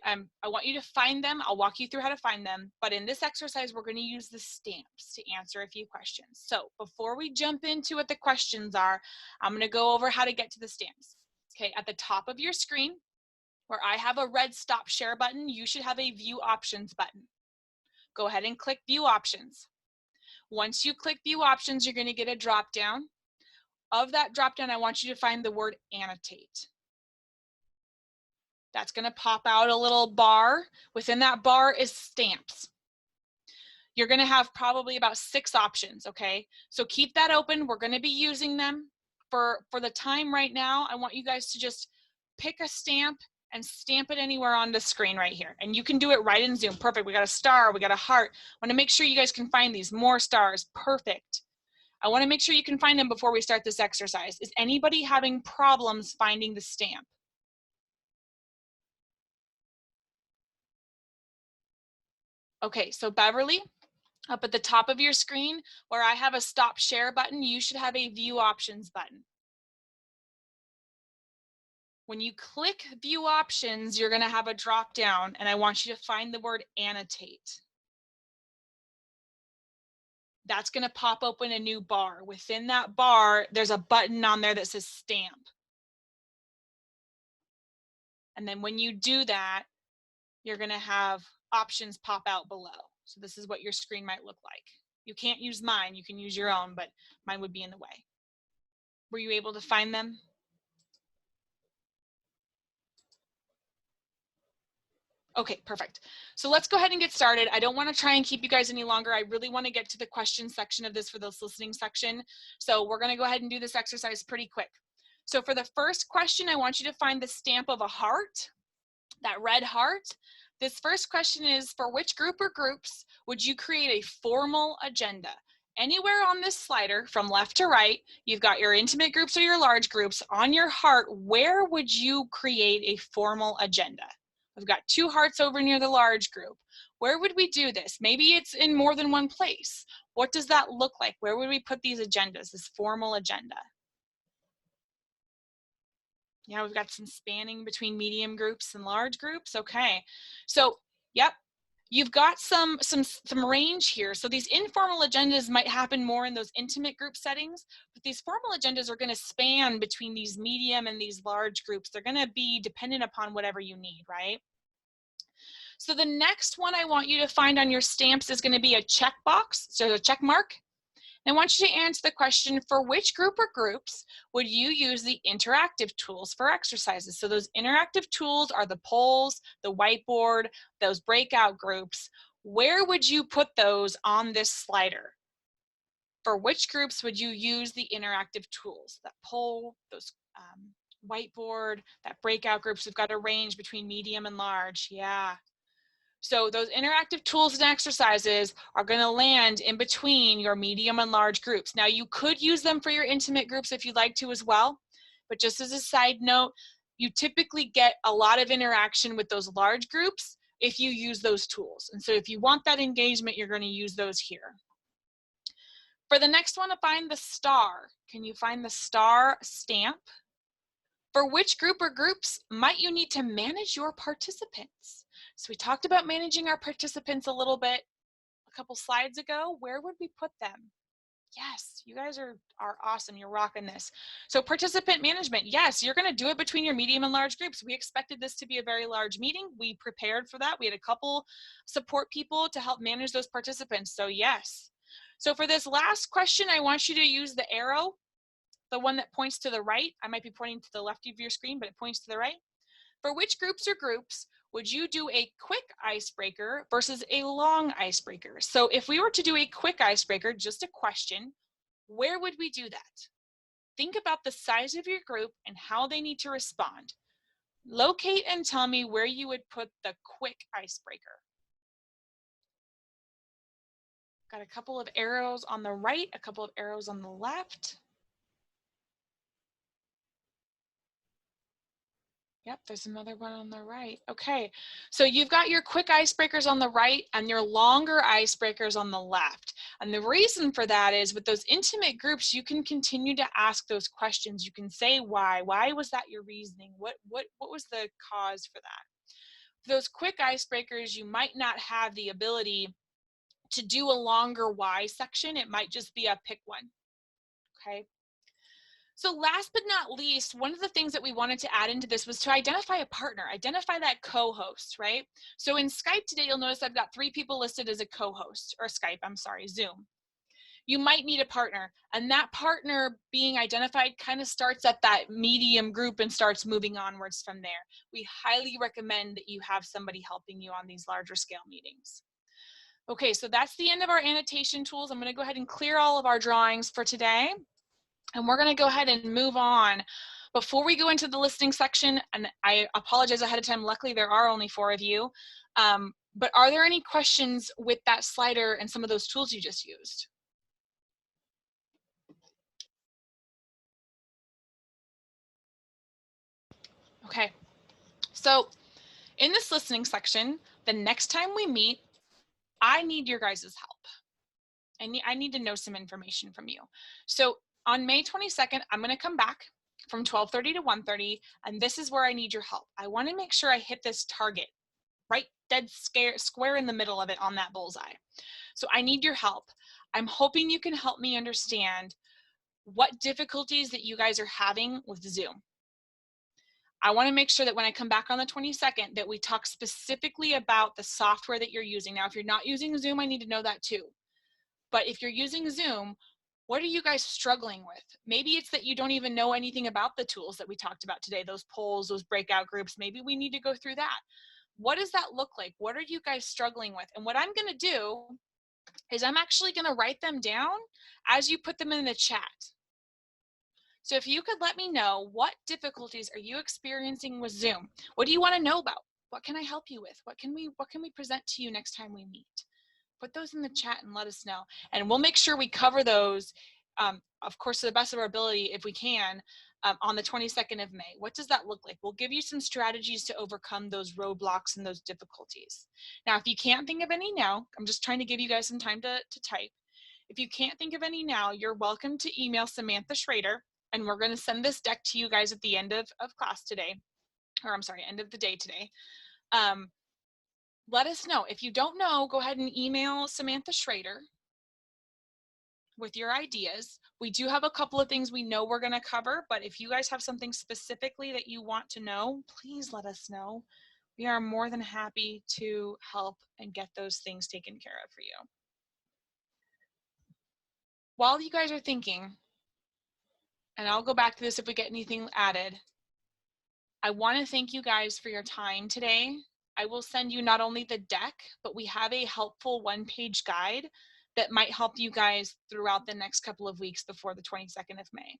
want you to find them. I'll walk you through how to find them. But in this exercise, we're going to use the stamps to answer a few questions. So before we jump into what the questions are, I'm going to go over how to get to the stamps. Okay, at the top of your screen, where I have a red stop share button, you should have a view options button. Go ahead and click view options. Once you click view options, you're going to get a drop down. Of that drop down, I want you to find the word annotate. That's going to pop out a little bar. Within that bar is stamps. You're going to have probably about 6 options, okay? So keep that open. We're going to be using them for the time right now. I want you guys to just pick a stamp and stamp it anywhere on the screen right here. And you can do it right in Zoom. Perfect. We got a star. We got a heart. I want to make sure you guys can find these. More stars. Perfect. I want to make sure you can find them before we start this exercise. Is anybody having problems finding the stamp? Okay, so Beverly, up at the top of your screen where I have a stop share button, you should have a view options button. When you click view options, you're going to have a drop down, and I want you to find the word annotate. That's going to pop open a new bar. Within that bar, there's a button on there that says stamp. And then when you do that, you're going to have options pop out below. So this is what your screen might look like. You can't use mine, you can use your own, but mine would be in the way. Were you able to find them? Okay, perfect. So let's go ahead and get started. I don't want to try and keep you guys any longer. I really want to get to the question section of this for this listening section. So we're going to go ahead and do this exercise pretty quick. So for the first question, I want you to find the stamp of a heart, that red heart. This first question is, for which group or groups would you create a formal agenda? Anywhere on this slider from left to right, you've got your intimate groups or your large groups. On your heart, where would you create a formal agenda? We've got 2 hearts over near the large group. Where would we do this? Maybe it's in more than one place. What does that look like? Where would we put these agendas, this formal agenda? Yeah, we've got some spanning between medium groups and large groups. Okay, so yep, you've got some range here. So these informal agendas might happen more in those intimate group settings, but these formal agendas are going to span between these medium and these large groups. They're going to be dependent upon whatever you need, right? So the next one I want you to find on your stamps is going to be a checkbox, so a check mark. I want you to answer the question, for which group or groups would you use the interactive tools for exercises? So those interactive tools are the polls, the whiteboard, those breakout groups. Where would you put those on this slider? For which groups would you use the interactive tools? That poll, those whiteboard, that breakout groups. We've got a range between medium and large. Yeah. So those interactive tools and exercises are going to land in between your medium and large groups. Now you could use them for your intimate groups if you'd like to as well, but just as a side note, you typically get a lot of interaction with those large groups if you use those tools. And so if you want that engagement, you're going to use those here. For the next one, find the star. Can you find the star stamp? For which group or groups might you need to manage your participants? So we talked about managing our participants a little bit a couple slides ago. Where would we put them? Yes, you guys are awesome. You're rocking this. So participant management, yes, you're going to do it between your medium and large groups. We expected this to be a very large meeting. We prepared for that. We had a couple support people to help manage those participants. So yes. So for this last question, I want you to use the arrow, the one that points to the right. I might be pointing to the left of your screen, but it points to the right. For which groups or groups would you do a quick icebreaker versus a long icebreaker? So if we were to do a quick icebreaker, just a question, where would we do that? Think about the size of your group and how they need to respond. Locate and tell me where you would put the quick icebreaker. Got a couple of arrows on the right, a couple of arrows on the left. Yep, there's another one on the right. Okay, so you've got your quick icebreakers on the right and your longer icebreakers on the left. And the reason for that is with those intimate groups, you can continue to ask those questions. You can say why. Why was that your reasoning? What was the cause for that? For those quick icebreakers, you might not have the ability to do a longer why section. It might just be a pick one. Okay. So last but not least, one of the things that we wanted to add into this was to identify a partner, identify that co-host, right? So in Skype today, you'll notice I've got 3 people listed as a co-host, or Skype, I'm sorry, Zoom. You might need a partner, and that partner being identified kind of starts at that medium group and starts moving onwards from there. We highly recommend that you have somebody helping you on these larger scale meetings. Okay, so that's the end of our annotation tools. I'm going to go ahead and clear all of our drawings for today. And we're going to go ahead and move on. Before we go into the listening section, and I apologize ahead of time, luckily there are only 4 of you, but are there any questions with that slider and some of those tools you just used? Okay, so in this listening section, the next time we meet, I need your guys' help. I need to know some information from you. So on May 22nd, I'm going to come back from 12:30 to 1:30, and this is where I need your help. I want to make sure I hit this target right dead square in the middle of it on that bullseye. So I need your help. I'm hoping you can help me understand what difficulties that you guys are having with Zoom. I want to make sure that when I come back on the 22nd that we talk specifically about the software that you're using. Now, if you're not using Zoom, I need to know that too. But if you're using Zoom, what are you guys struggling with? Maybe it's that you don't even know anything about the tools that we talked about today, those polls, those breakout groups. Maybe we need to go through that. What does that look like? What are you guys struggling with? And what I'm going to do is I'm actually going to write them down as you put them in the chat. So if you could let me know, what difficulties are you experiencing with Zoom? What do you want to know about? What can I help you with? What can we present to you next time we meet? Put those in the chat and let us know. And we'll make sure we cover those, of course, to the best of our ability, if we can, on the 22nd of May. What does that look like? We'll give you some strategies to overcome those roadblocks and those difficulties. Now, if you can't think of any now, I'm just trying to give you guys some time to type. If you can't think of any now, you're welcome to email Samantha Schrader, and we're going to send this deck to you guys at the end of class today, or I'm sorry, end of the day today. Let us know. If you don't know, go ahead and email Samantha Schrader with your ideas. We do have a couple of things we know we're going to cover, but if you guys have something specifically that you want to know, please let us know. We are more than happy to help and get those things taken care of for you. While you guys are thinking, and I'll go back to this if we get anything added, I want to thank you guys for your time today. I will send you not only the deck, but we have a helpful one-page guide that might help you guys throughout the next couple of weeks before the 22nd of May.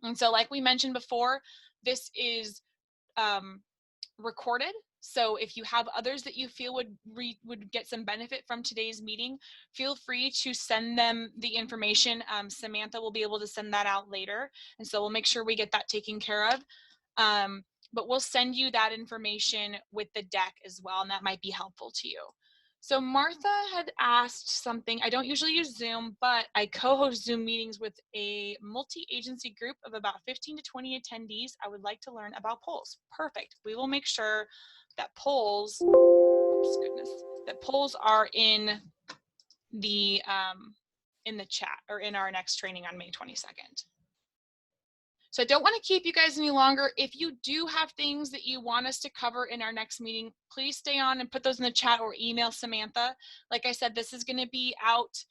And so like we mentioned before, this is recorded. So if you have others that you feel would get some benefit from today's meeting, feel free to send them the information. Samantha will be able to send that out later. And so we'll make sure we get that taken care of. But we'll send you that information with the deck as well, and that might be helpful to you. So Martha had asked something. I don't usually use Zoom, but I co-host Zoom meetings with a multi-agency group of about 15 to 20 attendees. I would like to learn about polls. Perfect. We will make sure that polls, oops, goodness, that polls are in the chat or in our next training on May 22nd. So I don't want to keep you guys any longer. If you do have things that you want us to cover in our next meeting, please stay on and put those in the chat or email Samantha. Like I said, this is going to be out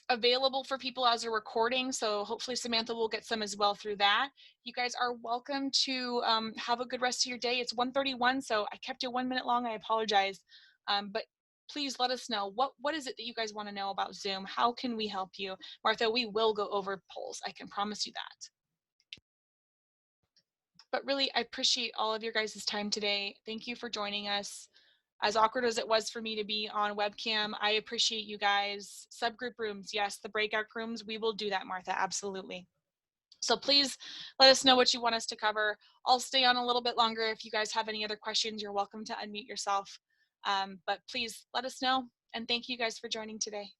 available for people as a recording. So hopefully Samantha will get some as well through that. You guys are welcome to have a good rest of your day. It's 1:31, so I kept it 1 minute long. I apologize. But please let us know. What is it that you guys want to know about Zoom? How can we help you? Martha, we will go over polls. I can promise you that. But really, I appreciate all of your guys' time today. Thank you for joining us. As awkward as it was for me to be on webcam, I appreciate you guys. Subgroup rooms, yes, the breakout rooms, we will do that, Martha, absolutely. So please let us know what you want us to cover. I'll stay on a little bit longer. If you guys have any other questions, you're welcome to unmute yourself. But please let us know. And thank you guys for joining today.